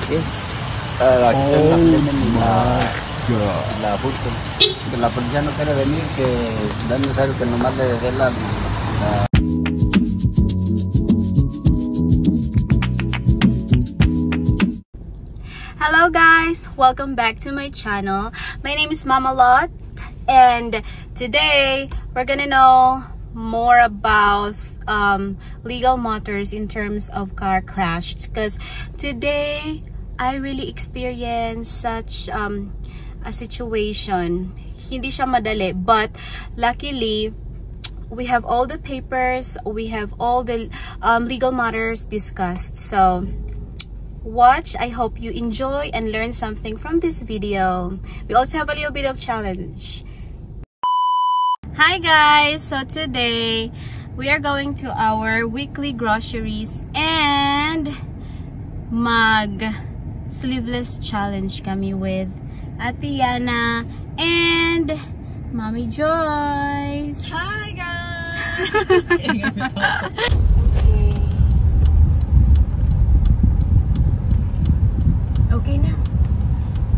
Yes. Oh my God. Labot dyan no pero venir que dan necesario que nomás le dé la Hello guys, welcome back to my channel. My name is Mama Lot, and today we're gonna know more about legal matters in terms of car crash, because today I really experienced such a situation. Hindi siya madali, but luckily we have all the papers, we have all the legal matters discussed. So watch. I hope you enjoy and learn something from this video. We also have a little bit of challenge. Hi guys, so today we are going to our weekly groceries and mag sleeveless challenge kami with Ate Yana and Mommy Joyce. Hi guys. Okay na.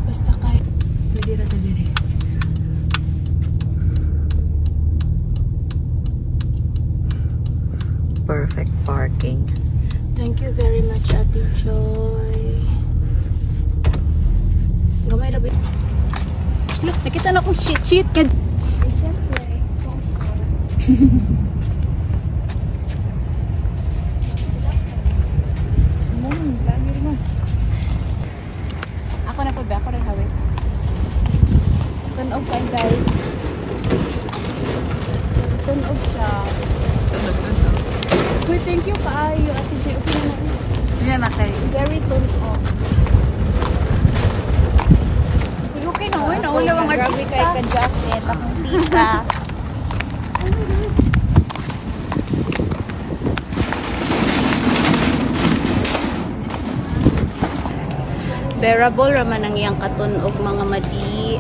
Basta kayo. Pwede rata dire. Perfect parking. Thank you very much, Ate Joy. Gamay rabi. Look, nakita na akong shit. Ako na po ba? Ako rin hawit. Tunog kayo guys. Tunog siya. Wait, thank you kaayo Ate Joy. Okay na. Yan na kayo. Very tunog. Okay na, wala ang artista. Grabe kay ka-jacket, akong tita. Bearable raman ang iyang katunog mga madi.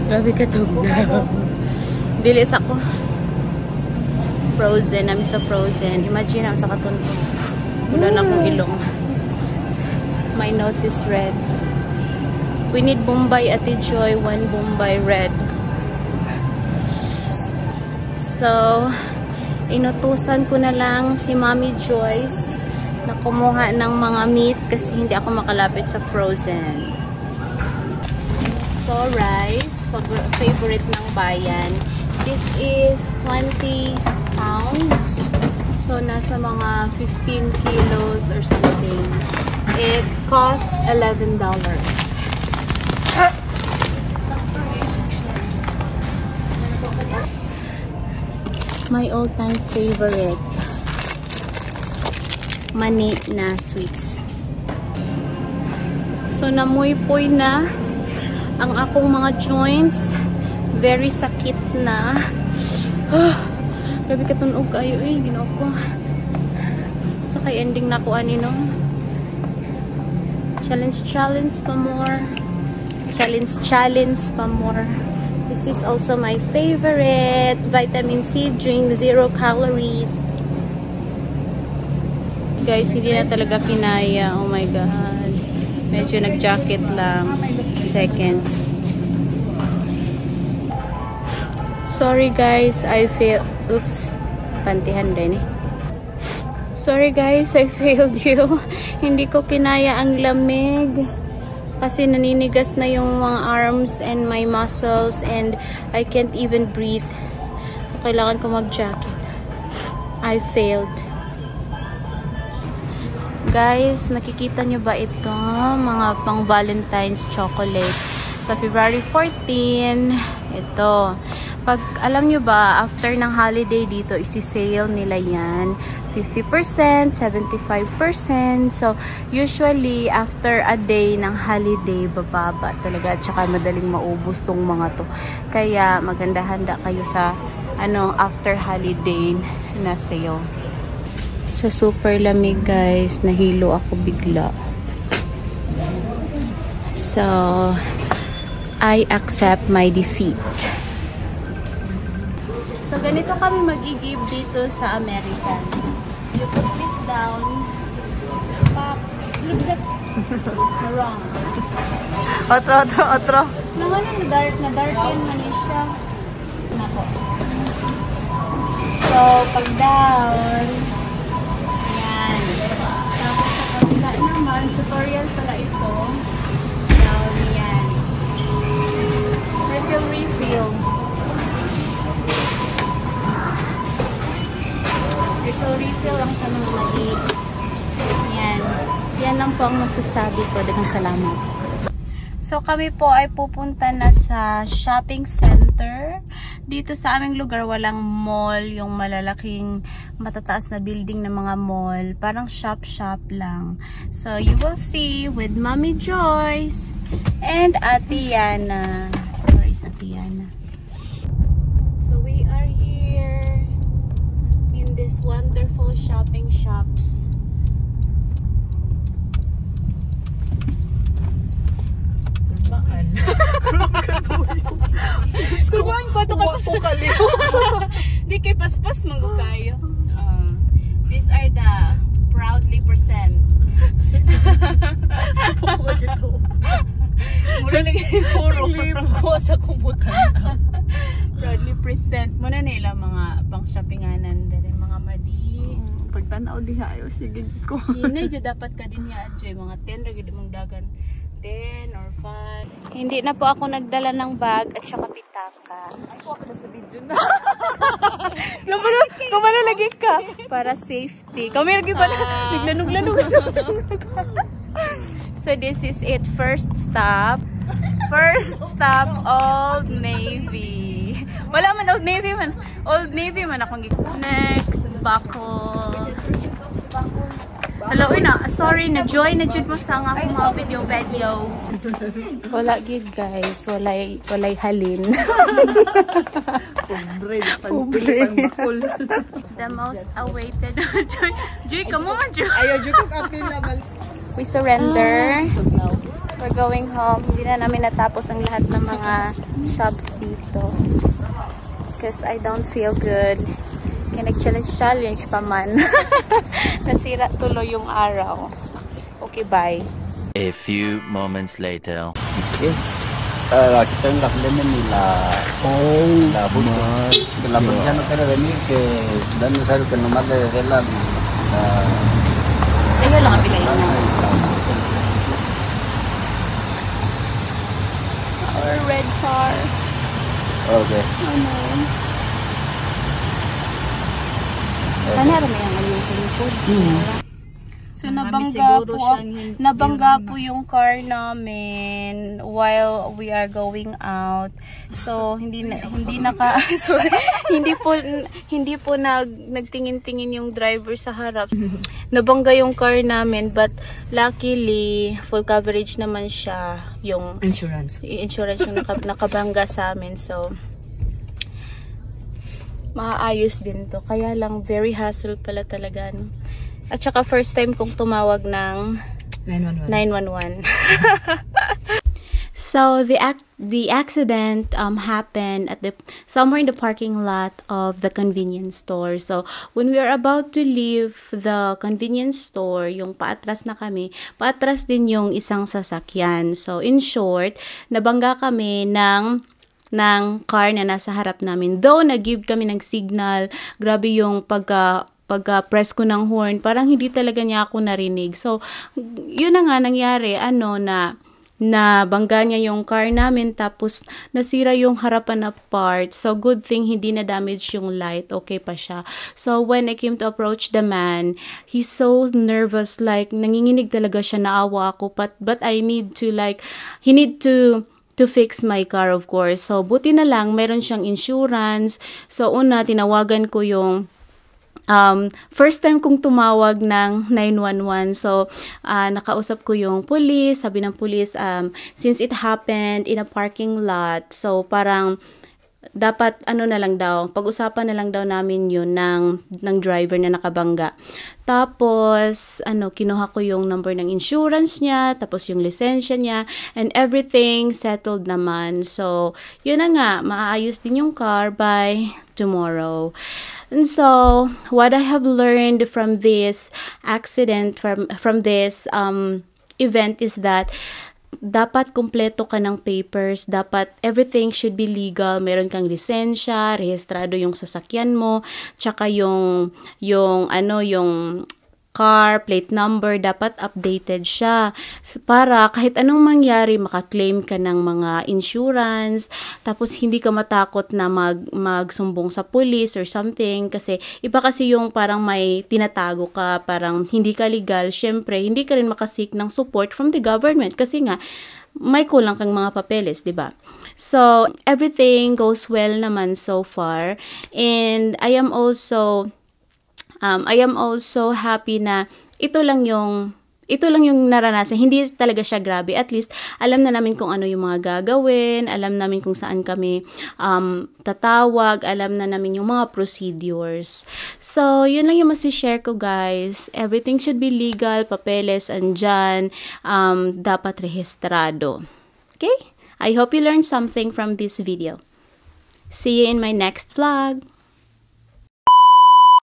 Grabe ka na. Dili sa ko. Frozen, namin sa Frozen. Imagine ang sa katunog. Wala na akong ilong. My nose is red. We need Bombay Ate Joy, 1 Bombay red. So, inutusan ko na lang si Mommy Joyce na kumuha ng mga meat kasi hindi ako makalapit sa Frozen. So, rice, favorite ng bayan. This is 20 pounds. So, nasa mga 15 kilos or something. It cost $11. My all-time favorite mani na sweets. So namuy-poy na ang akong mga joints. Very sakit na. Grabe ka tunog kayo eh. Ginoo ko. Saka ending na ko ani no. Challenge pa more. Challenge pa more. This is also my favorite vitamin C drink, 0 calories. Guys, hindi na talaga pinaya. Oh my god. Medyo nag-jacket lang. Seconds. Sorry guys, I failed. Oops. Pantihan din eh. Sorry guys, I failed you. Hindi ko kinaya ang lamig. Kasi naninigas na yung mga arms and my muscles and I can't even breathe. So, kailangan ko mag-jacket. I failed. Guys, nakikita nyo ba ito? Mga pang Valentine's chocolate. Sa February 14, ito. Pag, alam nyo ba, after ng holiday dito, isi-sale nila yan. 50%, 75%. So, usually, after a day ng holiday, bababa talaga. Tsaka madaling maubos tong mga to. Kaya, maganda-handa kayo sa, after holiday na sale. Sa super lamig, guys, nahilo ako bigla. So, I accept my defeat. So, ganito kami mag-i-give dito sa American. You put this down. Pop. look that. Wrong. Otro. Naman yung dark na dark yan man siya. Nako. So, pag down, yan. Tapos sa kabila naman, tutorial pala ito. Down yan. Refill. Refill lang sa mga maliit. Yan. Yan lang po ang masasabi ko. Daghang salamat. So, kami po ay pupunta na sa shopping center. Dito sa aming lugar, walang mall, yung malalaking matataas na building ng mga mall. Parang shop-shop lang. So, you will see with Mommy Joyce and Ate Yana. Where is Ate Yana? So, we are here in this wonderful shopping shops. Kumain ko ito di kay paspas manggukayo. These are the proudly present. Proudly present mo na nila mga pang shoppinganan dere mga madi. Pagtanaw diha ayo sige ko. Hindi dapat ka din ya adjoy mga 10 ra gid mong dagan. 10 or 5. Hindi na po ako nagdala ng bag at saka pitaka. Ay ko ako sa video na. Kumano lagi ka? Para safety. Kami lagi pala. Naglanog-lanog. So this is it. First stop, Old Navy. Wala man Old Navy man. Old Navy man akong next, Buckle. Hello, ina. Sorry, na-join na jud mo sa akong mga video. Wala gid guys. Walay halin. Pobre. The most awaited. Joy, come on, Joy. Ayo jud ko kapila bal. We surrender. We're going home. Hindi na namin natapos ang lahat ng mga shops dito. Because I don't feel good. Nag-challenge pa man. Nasira tuloy yung araw. Okay, bye. A few moments later. Yes. Kita nggak boleh nila. Dalam perjalanan kita venir ke dan saya ke nomor de relan. Ayo lang ang bilay na. Our red car. Okay. Oh no. Sana rin may ang food. So nabangga po yung car namin while we are going out. So hindi po nagtingin-tingin yung driver sa harap. Nabangga yung car namin but luckily full coverage naman siya yung insurance yung nakabangga sa amin. So maayos din to. Kaya lang very hassle pala talaga. No? At saka first time kong tumawag ng 911. So the accident happened at somewhere in the parking lot of the convenience store. So when we are about to leave the convenience store, yung paatras na kami, paatras din yung isang sasakyan. So in short, nabangga kami ng car na nasa harap namin. Though nag-give kami ng signal, grabe yung pagka-press ko ng horn, parang hindi talaga niya ako narinig. So, yun na nga nangyari, na bangga niya yung car namin, tapos nasira yung harapan na part. So, good thing hindi na damage yung light. Okay pa siya. So, when I came to approach the man, he's so nervous, like, nanginginig talaga siya, naawa ako, but he need to fix my car, of course. So, buti na lang, meron siyang insurance. So, una, tinawagan ko yung first time kong tumawag ng 911. So, nakausap ko yung police. Sabi ng police, since it happened in a parking lot, so parang dapat ano na lang daw, pag-usapan na lang daw namin yun ng driver na nakabangga. Tapos, kinuha ko yung number ng insurance niya, tapos yung lisensya niya, and everything settled naman. So, yun na nga, maaayos din yung car by tomorrow. And so, what I have learned from this accident, from this event is that dapat kumpleto ka ng papers, dapat everything should be legal, meron kang lisensya, rehistrado yung sasakyan mo, tsaka yung car plate number, dapat updated siya para kahit anong mangyari makaklaim ka ng mga insurance, tapos hindi ka matakot na magsumbong sa police or something, kasi iba kasi yung parang may tinatago ka, parang hindi ka legal, syempre hindi ka rin makasik ng support from the government kasi nga may kulang kang mga papeles, di ba? So everything goes well naman so far, and I am also happy na ito lang yung naranasan. Hindi talaga siya grabe. At least, alam na namin kung ano yung mga gagawin, alam namin kung saan kami tatawag, alam na namin yung mga procedures. So, yun lang yung masishare ko, guys. Everything should be legal, papeles, andyan, dapat rehistrado. Okay? I hope you learned something from this video. See you in my next vlog.